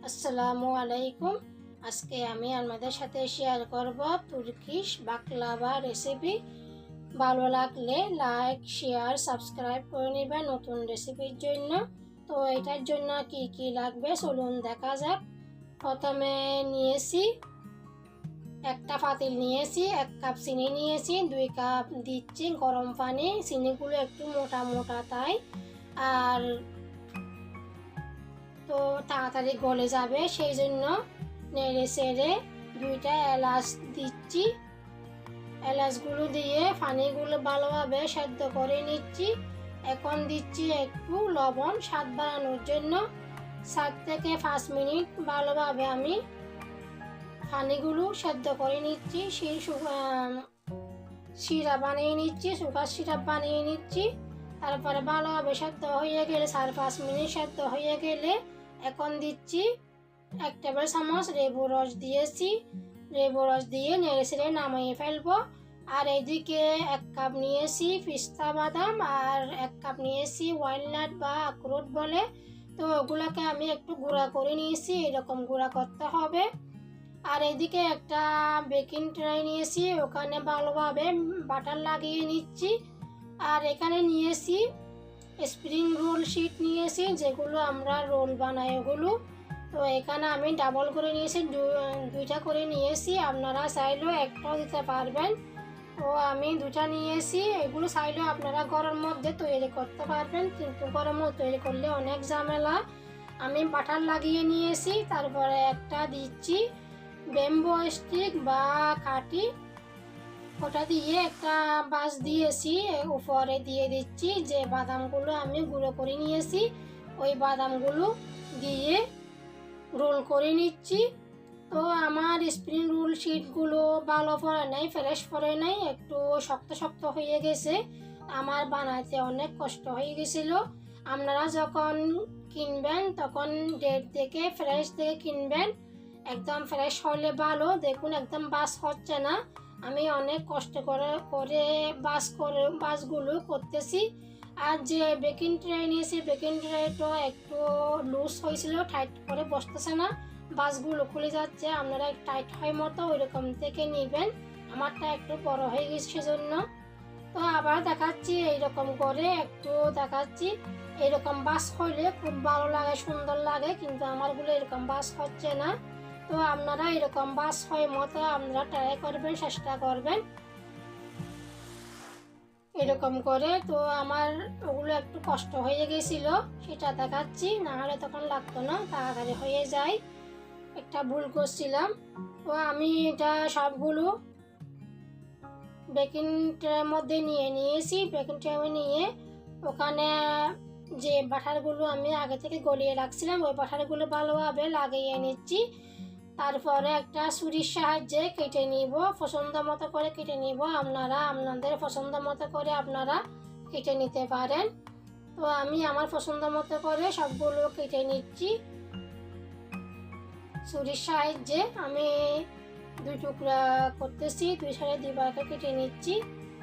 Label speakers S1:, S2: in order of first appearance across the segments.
S1: আসসালামু আলাইকুম। আজকে আমি আপনাদের সাথে শেয়ার করব তুর্কিশ বাকলাভা রেসিপি। ভালো লাগলে লাইক, শেয়ার, সাবস্ক্রাইব করে নেবেন নতুন রেসিপির জন্য। তো এটার জন্য কি কি লাগবে চলুন দেখা যাক। প্রথমে নিয়েছি একটা পাতিল, নিয়েছি 1 কাপ চিনি, নিয়েছি 2 কাপ দিচ্ছি গরম পানি। চিনিগুলো একটু মোটা মোটা তাই, আর তো তাড়াতাড়ি গলে যাবে সেই জন্য নেড়ে চেড়ে 2টা এলাচ দিচ্ছি। এলাচগুলো দিয়ে পানিগুলো ভালোভাবে সেদ্ধ করে নিচ্ছি। এখন দিচ্ছি একটু লবণ স্বাদ বাড়ানোর জন্য। 7 থেকে 5 মিনিট ভালোভাবে আমি পানিগুলো সেদ্ধ করে নিচ্ছি। সিরাপ বানিয়ে নিচ্ছি, সুগার সিরাপ বানিয়ে নিচ্ছি। তারপরে ভালোভাবে সেদ্ধ হয়ে গেলে 4-5 মিনিট সেদ্ধ হয়ে গেলে এখন দিচ্ছি 1 টেবিল চামচ লেবু রস দিয়েছি। লেবু রস দিয়ে নেড়ে চেড়ে নামিয়ে ফেলবো। আর এদিকে 1 কাপ নিয়েছি পিস্তা বাদাম আর 1 কাপ নিয়েছি ওয়ালনাট বা আখরোট বলে। তো ওগুলোকে আমি একটু গুঁড়া করে নিয়েছি, এরকম গুঁড়া করতে হবে। আর এদিকে একটা বেকিং ট্রে নিয়েছি, ওখানে ভালোভাবে বাটার লাগিয়ে নিচ্ছি। আর এখানে নিয়েছি স্প্রিং রোল শিট নিয়েছি, যেগুলো আমরা রোল বানাই ওগুলো। তো এখানে আমি ডাবল করে নিয়েছি, 2টা করে নিয়েছি। আপনারা চাইলেও একটাও দিতে পারবেন। তো আমি 2টা নিয়েছি। এগুলো চাইলেও আপনারা ঘরের মধ্যে তৈরি করতে পারবেন, কিন্তু ঘরের মধ্যে তৈরি করলে অনেক ঝামেলা। আমি বাটার লাগিয়ে নিয়েছি। তারপরে একটা দিচ্ছি ব্যাম্বো স্টিক বা কাঠি, ওটা দিয়ে একটা বাস দিয়েছি। উপরে দিয়ে দিচ্ছি যে বাদামগুলো আমি গুঁড়ো করে নিয়েছি, ওই বাদামগুলো দিয়ে রোল করে নিচ্ছি। তো আমার স্প্রিং রোল শিটগুলো ভালো পড়ে নাই, ফ্রেশ পড়ে নাই, একটু শক্ত শক্ত হয়ে গেছে। আমার বানাতে অনেক কষ্ট হয়ে গেছিলো। আপনারা যখন কিনবেন তখন ডেট দেখে ফ্রেশ দেখে কিনবেন। একদম ফ্রেশ হলে ভালো। দেখুন একদম বাস হচ্ছে না। আমি অনেক কষ্ট করে বাসগুলো করতেছি। আর যে বেকিং ট্রে নিয়েছি, বেকিং ট্রেটা একটু লুজ হয়েছিল, টাইট করে বসতেছে না, বাসগুলো খুলে যাচ্ছে। আপনারা টাইট হয় মতো ওইরকম থেকে নেবেন। আমারটা একটু বড় হয়ে গেছে সেজন্য। তো আবার দেখাচ্ছি, এইরকম করে একটু দেখাচ্ছি। এইরকম বাস হইলে খুব ভালো লাগে, সুন্দর লাগে, কিন্তু আমারগুলো এরকম বাস হচ্ছে না। তো আপনারা এরকম বাস হয় মতো আপনারা ট্রাই করবেন, চেষ্টা করবেন এরকম করে। তো আমার ওগুলো একটু কষ্ট হয়ে গেছিল, সেটা দেখাচ্ছি, না হলে তখন লাগতো না, তাড়াতাড়ি হয়ে যায়। একটা ভুল করছিলাম। তো আমি এটা সবগুলো বেকিং ট্রের মধ্যে নিয়ে নিয়েছি। বেকিং ট্রে নিয়ে ওখানে যে বাটারগুলো আমি আগে থেকে গলিয়ে রাখছিলাম, ওই বাটারগুলো ভালোভাবে লাগিয়ে নিচ্ছি। তারপরে একটা ছুরির সাহায্যে কেটে নিব, পছন্দ মতো করে কেটে নিব। আপনারা আপনাদের পছন্দ মতো করে আপনারা কেটে নিতে পারেন। তো আমি আমার পছন্দ মতো করে সবগুলো কেটে নিচ্ছি। ছুরির সাহায্যে আমি 2 টুকরা করতেছি, 2 সাইডে 2 ভাগে কেটে নিচ্ছি।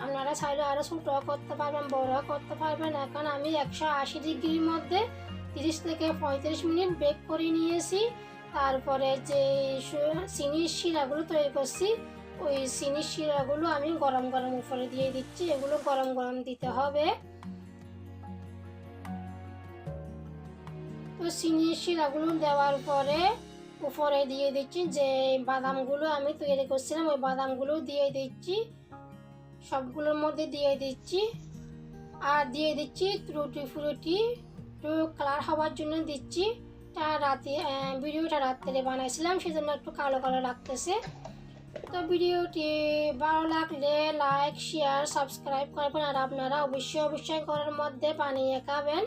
S1: আপনারা চাইলে আরও ছোটো করতে পারবেন, বড় করতে পারবেন। এখন আমি 180 ডিগ্রির মধ্যে 30 থেকে 35 মিনিট বেক করে নিয়েছি। তারপরে যে চিনির শিরাগুলো তৈরি করছি, ওই চিনির শিরাগুলো আমি গরম গরম উপরে দিয়ে দিচ্ছি। এগুলো গরম গরম দিতে হবে। তো চিনির শিরাগুলো দেওয়ার পরে উপরে দিয়ে দিচ্ছি যে বাদামগুলো আমি তৈরি করছিলাম, ওই বাদামগুলো দিয়ে দিচ্ছি, সবগুলোর মধ্যে দিয়ে দিচ্ছি। আর দিয়ে দিচ্ছি টুটি ফ্রুটি, একটু কালার হওয়ার জন্য দিচ্ছি। ভিডিওটা রাত্রে বানাইছিলাম, সেজন্য একটু কালো কালো লাগতেছে। তো ভিডিওটি ভালো লাগলে লাইক, শেয়ার, সাবস্ক্রাইব করবেন। আর আপনারা অবশ্যই ঘরের মধ্যে বানিয়ে খাবেন।